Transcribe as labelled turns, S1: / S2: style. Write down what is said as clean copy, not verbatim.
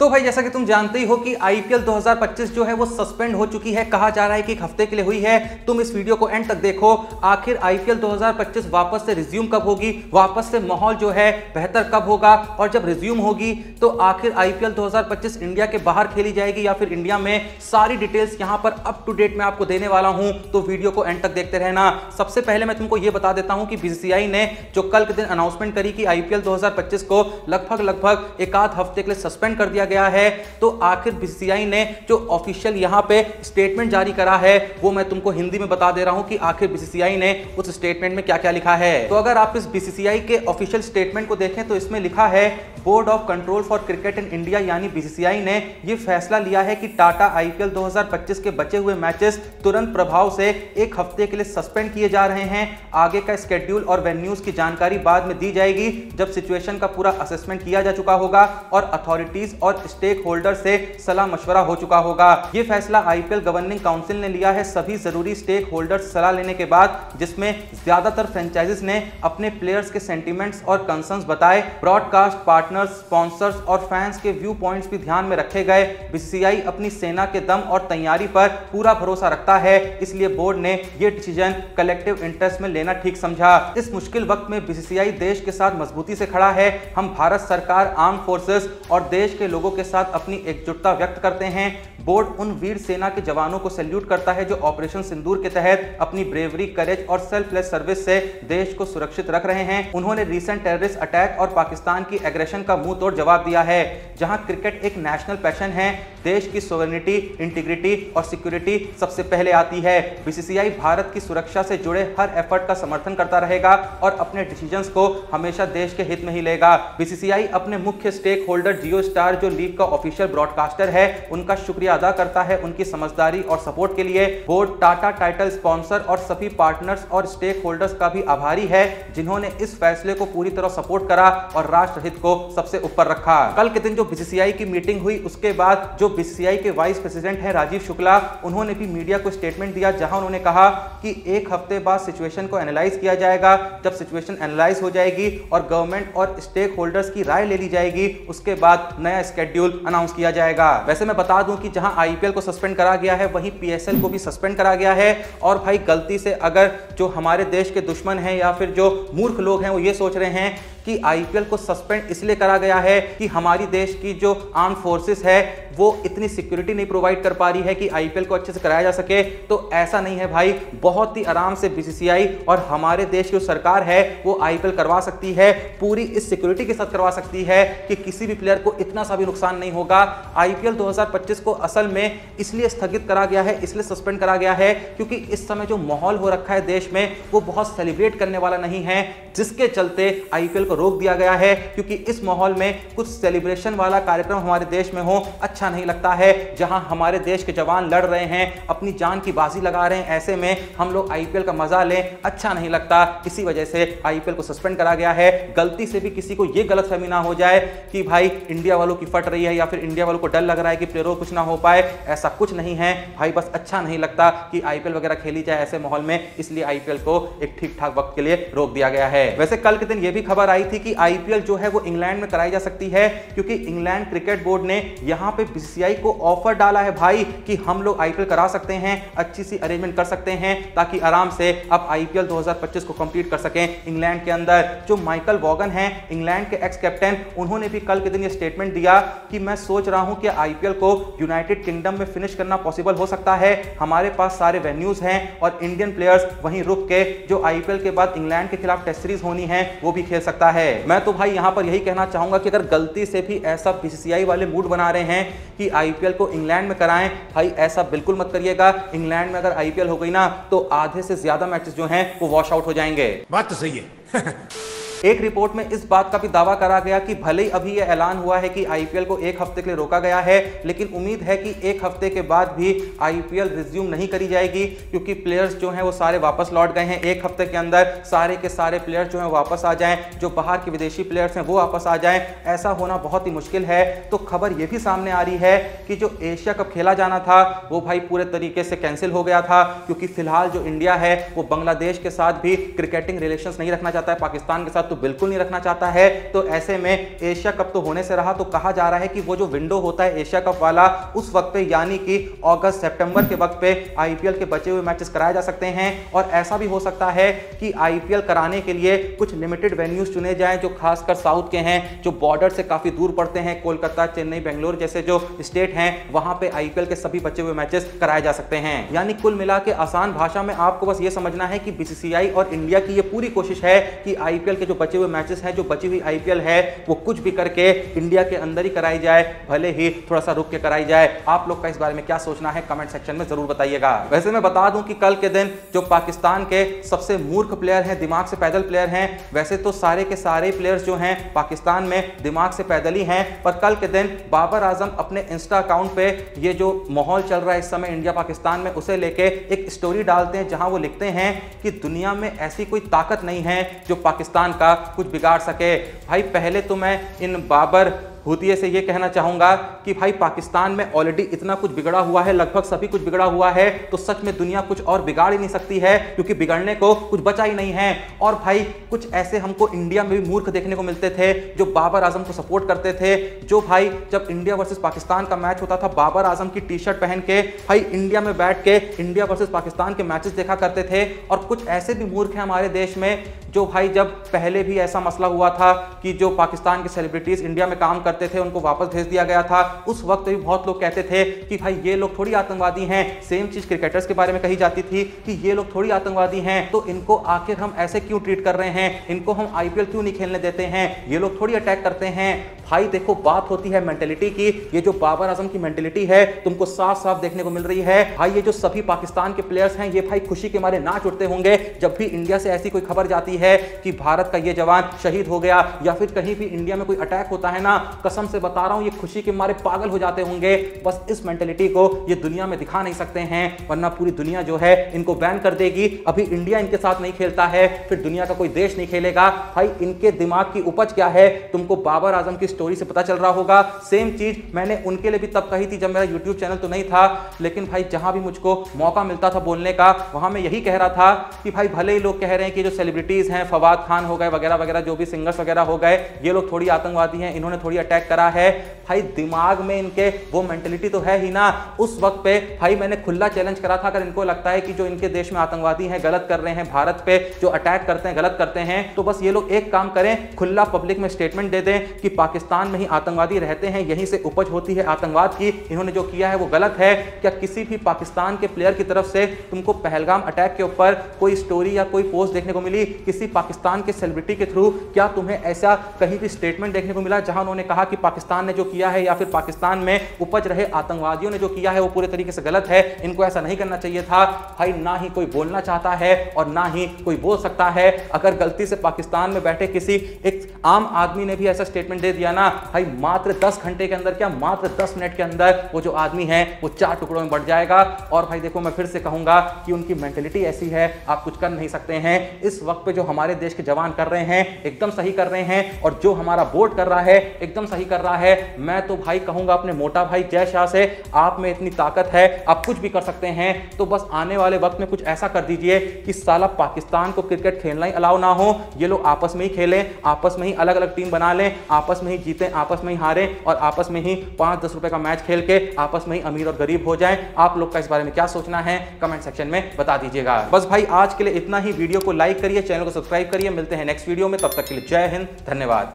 S1: तो भाई जैसा कि तुम जानते ही हो कि आईपीएल 2025 जो है वो सस्पेंड हो चुकी है। कहा जा रहा है कि एक हफ्ते के लिए हुई है। तुम इस वीडियो को एंड तक देखो। आखिर आईपीएल 2025 वापस से रिज्यूम कब होगी, वापस से माहौल जो है बेहतर कब होगा, और जब रिज्यूम होगी तो आखिर आईपीएल 2025 इंडिया के बाहर खेली जाएगी या फिर इंडिया में, सारी डिटेल्स यहां पर अप टू डेट मैं आपको देने वाला हूं। तो वीडियो को एंड तक देखते रहना। सबसे पहले मैं तुमको यह बता देता हूं कि बीसीसीआई ने जो कल के दिन अनाउंसमेंट करी कि आईपीएल 2025 को लगभग एक आध हफ्ते के लिए सस्पेंड कर दिया गया है। तो आखिर बीसीसीआई ने जो ऑफिशियल यहां पे स्टेटमेंट जारी करा है वो मैं तुमको हिंदी में बता दे रहा हूं कि आखिर बीसीसीआई ने उस स्टेटमेंट में क्या क्या लिखा है। तो अगर आप इस बीसीसीआई के ऑफिशियल स्टेटमेंट को देखें तो इसमें लिखा है, board of control for cricket in India यानी बीसीसीआई ने यह फैसला लिया है कि टाटा आईपीएल 2025 के बचे हुए मैचेस तुरंत प्रभाव से एक हफ्ते के लिए सस्पेंड किए जा रहे हैं। आगे का स्केड्यूल और वेन्यूज की जानकारी बाद में दी जाएगी जब सिचुएशन का पूरा असेसमेंट किया जा चुका होगा और अथॉरिटीज और स्टेक होल्डर से सलाह मशवरा हो चुका होगा। यह फैसला आईपीएल गवर्निंग काउंसिल ने लिया है सभी जरूरी स्टेक होल्डर से सलाह लेने के बाद, जिसमें ज्यादातर फ्रेंचाइजीज ने अपने प्लेयर्स के सेंटीमेंट्स और कंसर्न्स बताए। ब्रॉडकास्ट पार्टनर्स, स्पॉन्सर्स और फैंस के व्यू पॉइंट्स भी ध्यान में रखे गए। बीसीसीआई अपनी सेना के दम और तैयारी पर पूरा भरोसा रखता है, इसलिए बोर्ड ने यह डिसीजन कलेक्टिव इंटरेस्ट में लेना ठीक समझा। इस मुश्किल वक्त में बीसीसीआई देश के साथ मजबूती से खड़ा है। हम भारत सरकार, आर्म फोर्सेस और देश के लोगों के साथ अपनी एकजुटता व्यक्त करते हैं। बोर्ड उन वीर सेना के जवानों को सैल्यूट करता है जो ऑपरेशन सिंदूर के तहत अपनी ब्रेवरी, करेज और सेल्फलेस सर्विस से देश को सुरक्षित रख रहे हैं। उन्होंने रीसेंट टेररिस्ट अटैक और पाकिस्तान की एग्रेशन का मुंह तोड़ जवाब दिया है। जहां क्रिकेट एक नेशनल पैशन है, देश की सोवरेनिटी, इंटीग्रिटी और सिक्योरिटी सबसे पहले आती है। बीसीसीआई भारत की सुरक्षा से जुड़े हर एफर्ट का समर्थन करता रहेगा और अपने डिसीजंस को हमेशा देश के हित में ही लेगा। बीसीसीआई अपने मुख्य स्टेक होल्डर जियो स्टार, जो लीग का ऑफिशियल ब्रॉडकास्टर है, उनका शुक्रिया अदा करता है उनकी समझदारी और सपोर्ट के लिए। बोर्ड टाटा टाइटल स्पॉन्सर और सभी पार्टनर्स और स्टेक होल्डर्स का भी आभारी है जिन्होंने इस फैसले को पूरी तरह सपोर्ट करा और राष्ट्रहित को सबसे ऊपर रखा। कल के दिन जो बीसीसीआई की मीटिंग हुई उसके बाद जो बीसीसीआई के वाइस प्रेसिडेंट है राजीव शुक्ला, उन्होंने भी मीडिया को स्टेटमेंट दिया जहां उन्होंने कहा कि एक हफ्ते बाद सिचुएशन को एनालाइज किया जाएगा। जब सिचुएशन एनालाइज हो जाएगी और गवर्नमेंट और स्टेक होल्डर्स की राय ले ली जाएगी, उसके बाद नया स्केड्यूल अनाउंस किया जाएगा। वैसे मैं बता दूं कि जहां आईपीएल को सस्पेंड करा गया है वहीं पीएसएल को भी सस्पेंड करा गया है। और भाई गलती से अगर जो हमारे देश के दुश्मन हैं या फिर जो मूर्ख लोग हैं वो ये सोच रहे हैं कि आईपीएल को सस्पेंड इसलिए करा गया है कि हमारी देश की जो आर्म फोर्सेस है वो इतनी सिक्योरिटी नहीं प्रोवाइड कर पा रही है कि आईपीएल को अच्छे से कराया जा सके, तो ऐसा नहीं है भाई। बहुत ही आराम से बीसीसीआई और हमारे देश की जो सरकार है वो आईपीएल करवा सकती है, पूरी इस सिक्योरिटी के साथ करवा सकती है कि किसी भी प्लेयर को इतना सा भी नुकसान नहीं होगा। आईपीएल 2025 को असल में इसलिए स्थगित करा गया है, इसलिए सस्पेंड करा गया है क्योंकि इस समय जो माहौल हो रखा है देश में वो बहुत सेलिब्रेट करने वाला नहीं है, जिसके चलते आईपीएल को रोक दिया गया है। क्योंकि इस माहौल में कुछ सेलिब्रेशन वाला कार्यक्रम हमारे देश में हो अच्छा नहीं लगता है। जहां हमारे देश के जवान लड़ रहे हैं, अपनी जान की बाजी लगा रहे हैं, ऐसे में हम लोग आईपीएल का मजा लें, अच्छा नहीं लगता। इसी वजह से आईपीएल को सस्पेंड करा गया है। गलती से भी किसी को यह गलतफहमी ना हो जाए कि भाई इंडिया वालों की फट रही है या फिर इंडिया वालों को डर लग रहा है कि प्लेयरों को कुछ ना हो पाए, ऐसा कुछ नहीं है भाई। बस अच्छा नहीं लगता कि आईपीएल वगैरह खेली जाए ऐसे माहौल में, इसलिए आईपीएल को एक ठीक ठाक वक्त के लिए रोक दिया गया है। वैसे कल के दिन यह भी खबर आई थी कि आईपीएल जो है वो इंग्लैंड में कराई जा सकती है, क्योंकि इंग्लैंड क्रिकेट बोर्ड ने यहां पे बीसीसीआई को ऑफर डाला है भाई कि हम लोग आईपीएल करा सकते हैं, अच्छी सी अरेंजमेंट कर सकते हैं ताकि आराम से अब आईपीएल 2025 को कंप्लीट कर सकें इंग्लैंड के अंदर। जो माइकल वॉगन है इंग्लैंड के एक्स कैप्टन, उन्होंने भी कल के दिन ये स्टेटमेंट दिया कि मैं सोच रहा हूं कि आईपीएल को यूनाइटेड किंगडम में फिनिश करना पॉसिबल हो सकता है। हमारे पास सारे वेन्यूज हैं और इंडियन प्लेयर्स वहीं रुक के जो आईपीएल के बाद इंग्लैंड के खिलाफ टेस्ट सीरीज होनी है वो भी खेल सकता है। मैं तो भाई यहां पर यही कहना चाहूंगा कि अगर गलती से भी ऐसा बीसीसीआई वाले मूड बना रहे हैं कि आईपीएल को इंग्लैंड में कराएं, भाई ऐसा बिल्कुल मत करिएगा। इंग्लैंड में अगर आईपीएल हो गई ना तो आधे से ज्यादा मैचेस जो हैं वो वॉश आउट हो जाएंगे।
S2: बात तो सही है।
S1: एक रिपोर्ट में इस बात का भी दावा करा गया कि भले ही अभी यह ऐलान हुआ है कि आईपीएल को एक हफ्ते के लिए रोका गया है, लेकिन उम्मीद है कि एक हफ्ते के बाद भी आईपीएल रिज्यूम नहीं करी जाएगी, क्योंकि प्लेयर्स जो हैं वो सारे वापस लौट गए हैं। एक हफ्ते के अंदर सारे के सारे प्लेयर्स जो हैं वापस आ जाएं, जो बाहर के विदेशी प्लेयर्स हैं वो वापस आ जाएं, ऐसा होना बहुत ही मुश्किल है। तो खबर यह भी सामने आ रही है कि जो एशिया कप खेला जाना था वो भाई पूरे तरीके से कैंसिल हो गया था, क्योंकि फिलहाल जो इंडिया है वो बांग्लादेश के साथ भी क्रिकेटिंग रिलेशंस नहीं रखना चाहता है, पाकिस्तान के साथ तो बिल्कुल नहीं रखना चाहता है। तो ऐसे में एशिया कप तो होने से रहा, तो कहा जा रहा है कि वो जो विंडो होता है एशिया कप वाला, उस वक्त पे यानी कि अगस्त सितंबर के वक्त पे आईपीएल के बचे हुए मैचेस कराए जा सकते हैं। और ऐसा भी हो सकता है कि आईपीएल कराने के लिए कुछ लिमिटेड वेन्यूज चुने जाएं जो खासकर साउथ के हैं, जो बॉर्डर से काफी दूर पड़ते हैं, कोलकाता, चेन्नई, बेंगलोर जैसे जो स्टेट हैं, वहां पे आईपीएल के सभी बचे हुए मैचेस कराए जा सकते हैं। यानी कुल मिला के आसान भाषा में आपको बस ये समझना है कि बीसीसीआई और इंडिया की ये पूरी कोशिश है कि आईपीएल के जो बचे हुए मैचेस हैं, जो बची हुई आईपीएल है, वो कुछ भी करके इंडिया के अंदर ही कराई जाए, भले ही थोड़ा सा रुक के कराई जाए। आप लोग का इस बारे में क्या सोचना है कमेंट सेक्शन में जरूर बताइएगा। वैसे मैं बता दूं कि कल के दिन जो पाकिस्तान के सबसे मूर्ख प्लेयर हैं, दिमाग से पैदल प्लेयर हैं, वैसे तो सारे के सारे प्लेयर्स जो हैं पाकिस्तान में दिमाग से पैदल ही हैं, पर कल के दिन बाबर आजम अपने इंस्टा अकाउंट पे ये जो माहौल चल रहा है इस समय इंडिया पाकिस्तान में, उसे लेके एक स्टोरी डालते हैं जहां वो लिखते हैं कि दुनिया में ऐसी कोई ताकत नहीं है जो पाकिस्तान का कुछ बिगाड़ सके। भाई पहले तो मैं इन बाबर हुतिये से ये कहना चाहूंगा कि भाई पाकिस्तान में ऑलरेडी इतना कुछ बिगड़ा हुआ है, लगभग सभी कुछ बिगड़ा हुआ है, तो सच में दुनिया कुछ और बिगाड़ ही नहीं सकती है, क्योंकि बिगड़ने को कुछ बचा ही नहीं है। और भाई कुछ ऐसे हमको इंडिया में भी मूर्ख देखने को मिलते थे जो बाबर आजम को सपोर्ट करते थे, जो भाई जब इंडिया वर्सेस पाकिस्तान का मैच होता था बाबर आजम की टी शर्ट पहन के भाई इंडिया में बैठ के इंडिया वर्सेस पाकिस्तान के मैचेस देखा करते थे। और कुछ ऐसे भी मूर्ख हैं हमारे देश में जो भाई जब पहले भी ऐसा मसला हुआ था कि जो पाकिस्तान के सेलिब्रिटीज इंडिया में काम करते थे उनको वापस भेज दिया गया था, उस वक्त भी बहुत लोग कहते थे कि भाई ये लोग थोड़ी आतंकवादी हैं। सेम चीज क्रिकेटर्स के बारे में कही जाती थी कि ये लोग थोड़ी आतंकवादी हैं, तो इनको आखिर हम ऐसे क्यों ट्रीट कर रहे हैं, इनको हम आईपीएल क्यों नहीं खेलने देते हैं, ये लोग थोड़ी अटैक करते हैं। भाई देखो बात होती है मेंटेलिटी की, ये जो बाबर आजम की मेंटेलिटी है तुमको साफ साफ देखने को मिल रही है। भाई ये जो सभी पाकिस्तान के प्लेयर्स हैं ये भाई खुशी के मारे नाच उठते होंगे जब भी इंडिया से ऐसी कोई खबर जाती है कि भारत का ये जवान शहीद हो गया, या फिर कहीं भी इंडिया में कोई अटैक होता है ना, कसम से बता रहा हूं ये खुशी के मारे पागल हो जाते होंगे। बस इस मेंटेलिटी को ये दुनिया में दिखा नहीं सकते हैं, वरना पूरी दुनिया जो है इनको बैन कर देगी। अभी इंडिया इनके साथ नहीं खेलता है, फिर दुनिया का कोई देश नहीं खेलेगा। भाई इनके दिमाग की उपज क्या है तुमको बाबर आजम की स्टोरी से पता चल रहा होगा। सेम चीज मैंने उनके लिए भी तब कही थी जब मेरा यूट्यूब चैनल तो नहीं था, लेकिन भाई जहां भी मुझको मौका मिलता था बोलने का वहां मैं यही कह रहा था कि भाई भले ही लोग कह रहे हैं कि जो सेलिब्रिटीज हैं फवाद खान हो गए वगैरह वगैरह, जो भी सिंगर्स वगैरह हो गए, ये लोग थोड़ी आतंकवादी हैं, इन्होंने थोड़ी अटैक करा है। भाई दिमाग में इनके वो मेंटेलिटी तो है ही ना। उस वक्त पे भाई मैंने खुला चैलेंज करा था, अगर इनको लगता है कि जो इनके देश में आतंकवादी हैं गलत कर रहे हैं, भारत पे जो अटैक करते हैं गलत करते हैं, तो बस ये लोग एक काम करें, खुला पब्लिक में स्टेटमेंट दे दें कि पाकिस्तान में ही आतंकवादी रहते हैं, यहीं से उपज होती है आतंकवाद की, इन्होंने जो किया है वो गलत है। क्या किसी भी पाकिस्तान के प्लेयर की तरफ से तुमको पहलगाम अटैक के ऊपर कोई स्टोरी या कोई पोस्ट देखने को मिली? किसी पाकिस्तान के सेलिब्रिटी के थ्रू क्या तुम्हें ऐसा कहीं भी स्टेटमेंट देखने को मिला जहां उन्होंने कहा कि पाकिस्तान ने जो किया है या फिर पाकिस्तान में उपज रहे आतंकवादियों ने जो किया है वो पूरे तरीके से गलत है, इनको ऐसा नहीं करना चाहिए था? भाई ना ही कोई बोलना चाहता है और ना ही कोई बोल सकता है। अगर गलती से पाकिस्तान में बैठे किसी एक आम आदमी ने भी ऐसा स्टेटमेंट दे दिया ना, भाई मात्र 10 घंटे के अंदर, क्या मात्र 10 मिनट के अंदर वो जो आदमी है वो 4 टुकड़ों में बढ़ जाएगा। और भाई देखो मैं फिर से कहूंगा कि उनकी मेंटेलिटी ऐसी है, आप कुछ कर नहीं सकते हैं। इस वक्त पे जो हमारे देश के जवान कर रहे हैं एकदम सही कर रहे हैं, और जो हमारा बोर्ड कर रहा है एकदम सही कर रहा है। मैं तो भाई कहूंगा अपने मोटा भाई जय शाह से, आप में इतनी ताकत है, आप कुछ भी कर सकते हैं, तो बस आने वाले वक्त में कुछ ऐसा कर दीजिए कि साला पाकिस्तान को क्रिकेट खेलना ही अलाउ ना हो, ये लोग आपस में ही खेलें, आपस में ही अलग अलग टीम बना लें, आपस में ही जीतें, आपस में ही हारें, और आपस में ही 5-10 रुपए का मैच खेल के आपस में ही अमीर और गरीब हो जाएं। आप लोग का इस बारे में क्या सोचना है कमेंट सेक्शन में बता दीजिएगा। बस भाई आज के लिए इतना ही, वीडियो को लाइक करिए, चैनल को सब्सक्राइब करिए, मिलते हैं नेक्स्ट वीडियो में, तब तक के लिए जय हिंद, धन्यवाद।